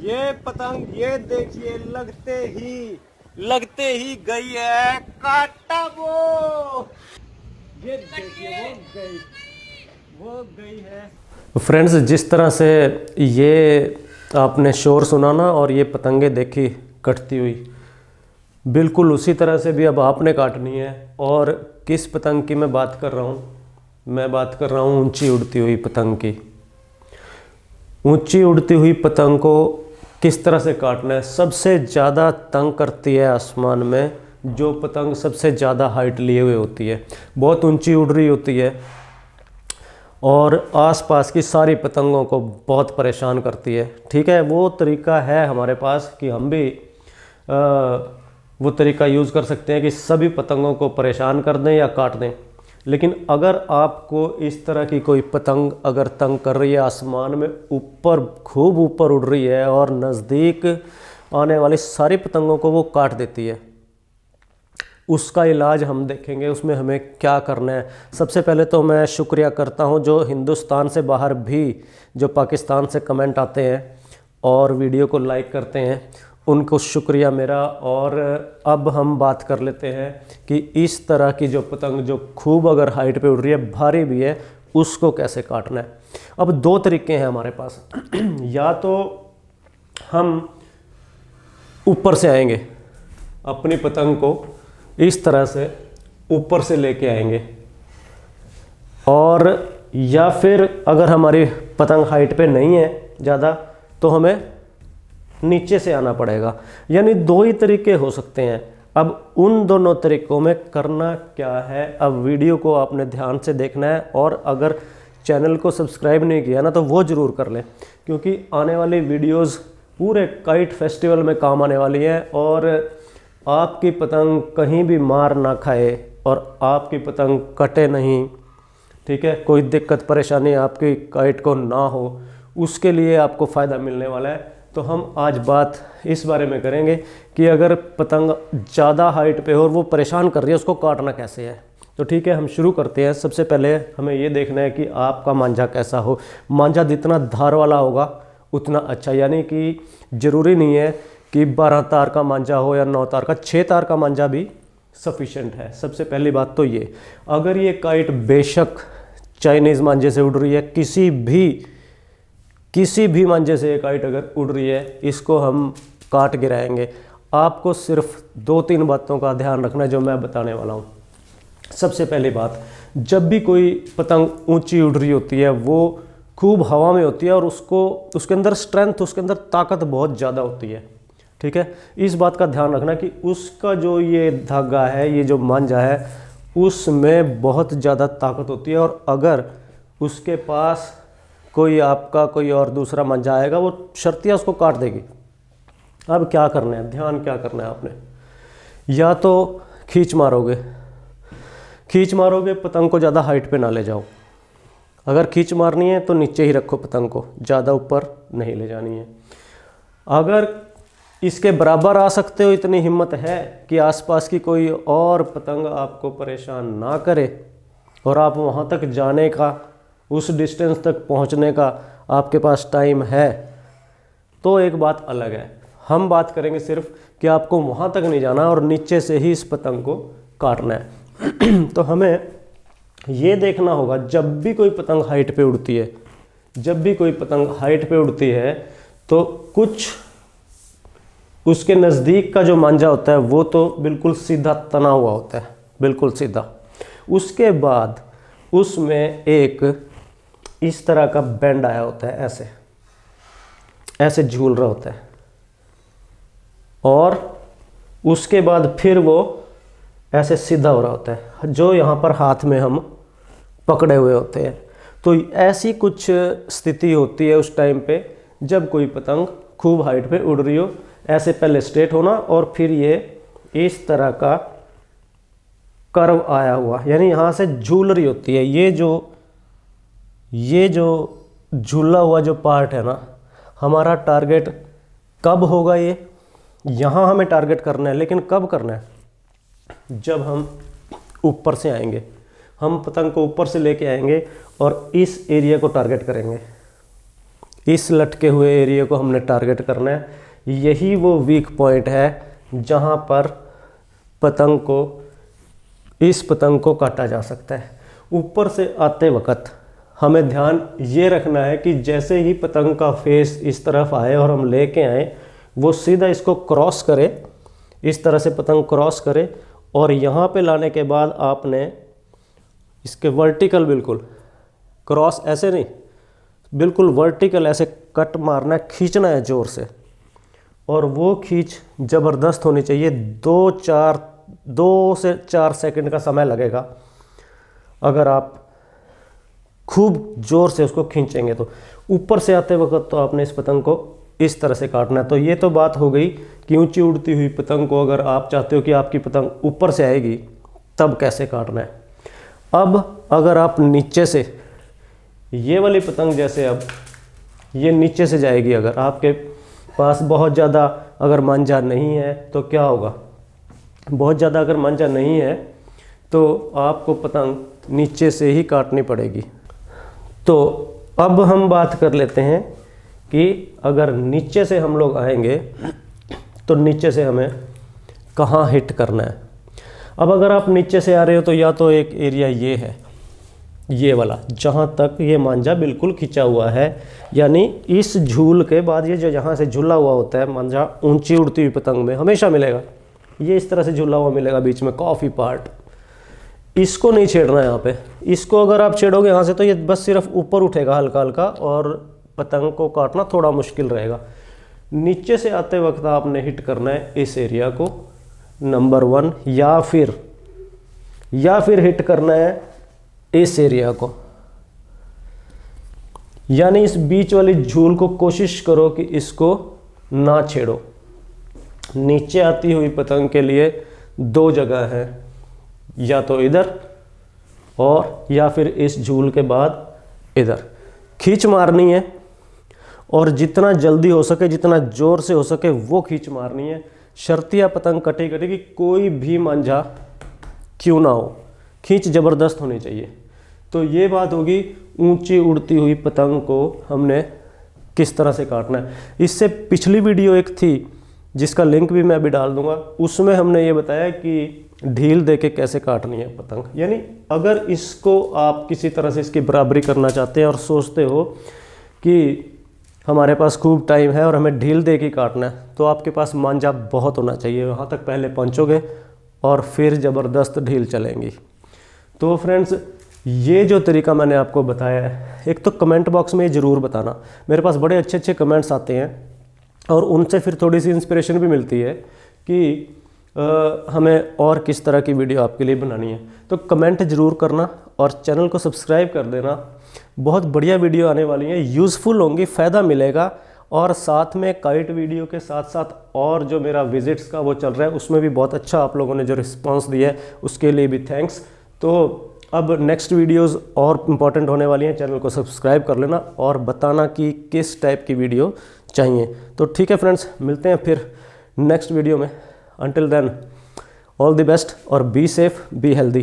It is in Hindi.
ये पतंग ये देखिए लगते ही गई है काटा वो। ये देखिए वो गई है। फ्रेंड्स, जिस तरह से ये आपने शोर सुना ना और ये पतंगे देखी कटती हुई, बिल्कुल उसी तरह से भी अब आपने काटनी है। और किस पतंग की मैं बात कर रहा हूँ? मैं बात कर रहा हूँ ऊंची उड़ती हुई पतंग की। ऊंची उड़ती हुई पतंग को किस तरह से काटना है? सबसे ज़्यादा तंग करती है आसमान में जो पतंग सबसे ज़्यादा हाइट लिए हुए होती है, बहुत ऊंची उड़ रही होती है और आसपास की सारी पतंगों को बहुत परेशान करती है। ठीक है, वो तरीका है हमारे पास कि हम भी वो तरीका यूज़ कर सकते हैं कि सभी पतंगों को परेशान कर दें या काट दें। लेकिन अगर आपको इस तरह की कोई पतंग अगर तंग कर रही है, आसमान में ऊपर खूब ऊपर उड़ रही है और नज़दीक आने वाली सारी पतंगों को वो काट देती है, उसका इलाज हम देखेंगे। उसमें हमें क्या करना है? सबसे पहले तो मैं शुक्रिया करता हूं जो हिंदुस्तान से बाहर भी जो पाकिस्तान से कमेंट आते हैं और वीडियो को लाइक करते हैं, उनको शुक्रिया मेरा। और अब हम बात कर लेते हैं कि इस तरह की जो पतंग जो खूब अगर हाइट पे उड़ रही है, भारी भी है, उसको कैसे काटना है। अब दो तरीके हैं हमारे पास। या तो हम ऊपर से आएंगे, अपनी पतंग को इस तरह से ऊपर से लेके आएंगे, और या फिर अगर हमारी पतंग हाइट पे नहीं है ज़्यादा तो हमें नीचे से आना पड़ेगा। यानी दो ही तरीके हो सकते हैं। अब उन दोनों तरीकों में करना क्या है, अब वीडियो को आपने ध्यान से देखना है। और अगर चैनल को सब्सक्राइब नहीं किया ना तो वो ज़रूर कर लें, क्योंकि आने वाली वीडियोस पूरे काइट फेस्टिवल में काम आने वाली है और आपकी पतंग कहीं भी मार ना खाए और आपकी पतंग कटे नहीं। ठीक है, कोई दिक्कत परेशानी आपकी काइट को ना हो, उसके लिए आपको फ़ायदा मिलने वाला है। तो हम आज बात इस बारे में करेंगे कि अगर पतंग ज़्यादा हाइट पे हो और वो परेशान कर रही है, उसको काटना कैसे है। तो ठीक है, हम शुरू करते हैं। सबसे पहले हमें ये देखना है कि आपका मांझा कैसा हो। मांझा जितना धार वाला होगा उतना अच्छा, यानी कि ज़रूरी नहीं है कि 12 तार का मांझा हो या 9 तार का, 6 तार का मांझा भी सफिशेंट है। सबसे पहली बात तो ये, अगर ये काइट बेशक चाइनीज़ मांझे से उड़ रही है, किसी भी मांझे से ये काइट अगर उड़ रही है, इसको हम काट गिराएंगे। आपको सिर्फ 2-3 बातों का ध्यान रखना है जो मैं बताने वाला हूँ। सबसे पहली बात, जब भी कोई पतंग ऊंची उड़ रही होती है, वो खूब हवा में होती है और उसके अंदर स्ट्रेंथ, उसके अंदर ताकत बहुत ज़्यादा होती है। ठीक है, इस बात का ध्यान रखना कि उसका जो ये धागा है, ये जो मांझा है, उसमें बहुत ज़्यादा ताकत होती है। और अगर उसके पास कोई और दूसरा मांझा आएगा, वो शर्तिया उसको काट देगी। अब क्या करना है, ध्यान क्या करना है आपने? या तो खींच मारोगे, पतंग को ज़्यादा हाइट पे ना ले जाओ। अगर खींच मारनी है तो नीचे ही रखो पतंग को, ज़्यादा ऊपर नहीं ले जानी है। अगर इसके बराबर आ सकते हो, इतनी हिम्मत है कि आसपास की कोई और पतंग आपको परेशान ना करे और आप वहाँ तक जाने का, उस डिस्टेंस तक पहुँचने का आपके पास टाइम है, तो एक बात अलग है। हम बात करेंगे सिर्फ कि आपको वहाँ तक नहीं जाना और नीचे से ही इस पतंग को काटना है। तो हमें ये देखना होगा, जब भी कोई पतंग हाइट पे उड़ती है तो कुछ उसके नज़दीक का जो मांझा होता है वो तो बिल्कुल सीधा तना हुआ होता है, बिल्कुल सीधा। उसके बाद उसमें एक इस तरह का बैंड आया होता है, ऐसे झूल रहा होता है, और उसके बाद फिर वो ऐसे सीधा हो रहा होता है, जो यहाँ पर हाथ में हम पकड़े हुए होते हैं। तो ऐसी कुछ स्थिति होती है उस टाइम पे जब कोई पतंग खूब हाइट पे उड़ रही हो। ऐसे पहले स्ट्रेट होना और फिर ये इस तरह का कर्व आया हुआ, यानी यहाँ से झूल रही होती है। ये जो झूला हुआ जो पार्ट है ना, हमारा टारगेट कब होगा, ये यहाँ हमें टारगेट करना है। लेकिन कब करना है? जब हम ऊपर से आएंगे, हम पतंग को ऊपर से लेके आएंगे और इस एरिया को टारगेट करेंगे। इस लटके हुए एरिया को हमने टारगेट करना है। यही वो वीक पॉइंट है जहाँ पर पतंग को, इस पतंग को काटा जा सकता है। ऊपर से आते वक्त हमें ध्यान ये रखना है कि जैसे ही पतंग का फेस इस तरफ आए और हम लेके आए, वो सीधा इसको क्रॉस करे, इस तरह से पतंग क्रॉस करे, और यहाँ पे लाने के बाद आपने इसके वर्टिकल बिल्कुल क्रॉस, ऐसे नहीं, बिल्कुल वर्टिकल ऐसे कट मारना है, खींचना है ज़ोर से, और वो खींच ज़बरदस्त होनी चाहिए। 2 से 4 सेकंड का समय लगेगा अगर आप खूब ज़ोर से उसको खींचेंगे तो। ऊपर से आते वक्त तो आपने इस पतंग को इस तरह से काटना है। तो ये तो बात हो गई कि ऊंची उड़ती हुई पतंग को अगर आप चाहते हो कि आपकी पतंग ऊपर से आएगी तब कैसे काटना है। अब अगर आप नीचे से, ये वाली पतंग जैसे अब ये नीचे से जाएगी, अगर आपके पास बहुत ज़्यादा अगर मांझा नहीं है तो क्या होगा, बहुत ज़्यादा अगर मांझा नहीं है तो आपको पतंग नीचे से ही काटनी पड़ेगी। तो अब हम बात कर लेते हैं कि अगर नीचे से हम लोग आएंगे तो नीचे से हमें कहाँ हिट करना है। अब अगर आप नीचे से आ रहे हो तो या तो एक एरिया ये है, ये वाला जहाँ तक ये मांझा बिल्कुल खिंचा हुआ है, यानी इस झूल के बाद ये जो यहाँ से झूला हुआ होता है मांझा ऊंची उड़ती हुई पतंग में हमेशा मिलेगा, ये इस तरह से झूला हुआ मिलेगा बीच में कॉफ़ी पार्ट। इसको नहीं छेड़ना है यहाँ पे। इसको अगर आप छेड़ोगे यहाँ से तो ये बस सिर्फ ऊपर उठेगा हल्का हल्का, और पतंग को काटना थोड़ा मुश्किल रहेगा। नीचे से आते वक्त आपने हिट करना है इस एरिया को नंबर 1, या फिर हिट करना है इस एरिया को, यानी इस बीच वाली झूल को कोशिश करो कि इसको ना छेड़ो। नीचे आती हुई पतंग के लिए 2 जगह है, या तो इधर और या फिर इस झूल के बाद इधर खींच मारनी है, और जितना जल्दी हो सके, जितना ज़ोर से हो सके वो खींच मारनी है। शर्तिया पतंग कटेगी, कोई भी मांझा क्यों ना हो, खींच ज़बरदस्त होनी चाहिए। तो ये बात होगी ऊंची उड़ती हुई पतंग को हमने किस तरह से काटना है। इससे पिछली वीडियो एक थी जिसका लिंक भी मैं अभी डाल दूंगा, उसमें हमने ये बताया कि ढील देके कैसे काटनी है पतंग। यानी अगर इसको आप किसी तरह से इसकी बराबरी करना चाहते हैं और सोचते हो कि हमारे पास खूब टाइम है और हमें ढील दे के काटना है, तो आपके पास मांझा बहुत होना चाहिए। वहाँ तक पहले पहुँचोगे और फिर ज़बरदस्त ढील चलेंगी। तो फ्रेंड्स, ये जो तरीका मैंने आपको बताया है, एक तो कमेंट बॉक्स में ज़रूर बताना। मेरे पास बड़े अच्छे अच्छे कमेंट्स आते हैं और उनसे फिर थोड़ी सी इंस्पिरेशन भी मिलती है कि हमें और किस तरह की वीडियो आपके लिए बनानी है। तो कमेंट ज़रूर करना और चैनल को सब्सक्राइब कर देना। बहुत बढ़िया वीडियो आने वाली है, यूज़फुल होंगी, फ़ायदा मिलेगा। और साथ में काइट वीडियो के साथ साथ और जो मेरा विजिट्स का वो चल रहा है, उसमें भी बहुत अच्छा आप लोगों ने जो रिस्पांस दिया है उसके लिए भी थैंक्स। तो अब नेक्स्ट वीडियोस और इम्पॉर्टेंट होने वाली हैं, चैनल को सब्सक्राइब कर लेना और बताना कि किस टाइप की वीडियो चाहिए। तो ठीक है फ्रेंड्स, मिलते हैं फिर नेक्स्ट वीडियो में। Until then, all the best और be safe, be healthy।